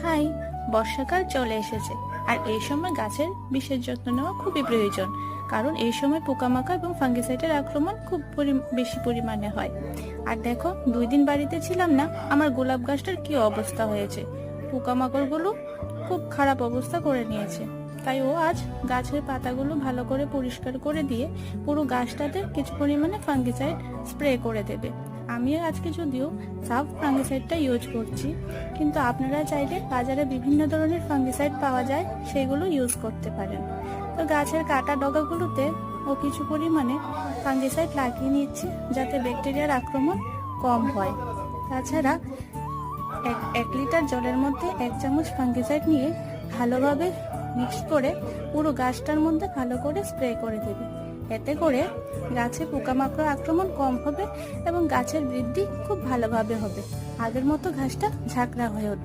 High, বর্ষাকাল চলে এসেছে আর এই সময় গাছের বিশেষ যত্ন নেওয়া খুবই প্রয়োজন। কারণ এই সময় পোকামাকড় এবং ফাঙ্গিসাইডের আক্রমণ খুব বেশি পরিমাণে হয়। আর দেখো, 2 দিন বাড়িতে ছিলাম না, আমার গোলাপ গাছটার কি অবস্থা হয়েছে। পোকামাকড়গুলো খুব খারাপ অবস্থা করে নিয়েছে। তাই ও আজ গাছের পাতাগুলো ভালো করে পরিষ্কার করে দিয়ে পুরো গাছটাতে কিছু পরিমাণে ফাঙ্গিসাইড স্প্রে করে দেবে। আমিও আজকে যদিও সাফ ফাঙ্গিসাইডটা ইউজ করছি, কিন্তু আপনারা চাইলে বাজারে বিভিন্ন ধরনের ফাঙ্গিসাইড পাওয়া যায়, সেগুলো ইউজ করতে পারেন। তো গাছের কাটা ডগাগুলোতে ও কিছু পরিমাণে ফাঙ্গিসাইড লাগিয়ে নিচ্ছি, যাতে ব্যাকটেরিয়ার আক্রমণ কম হয়। তাছাড়া 1 লিটার জলের মধ্যে 1 চামচ ফাঙ্গিসাইড নিয়ে ভালোভাবে মিক্স করে পুরো গাছটার মধ্যে ভালো করে স্প্রে করে দেবে। এতে করে গাছে পোকামাকড় আক্রমণ কম হবে এবং গাছের বৃদ্ধি খুব ভালোভাবে হবে। আগের মতো ঘাসটা ঝাঁকড়া হয়ে উঠবে।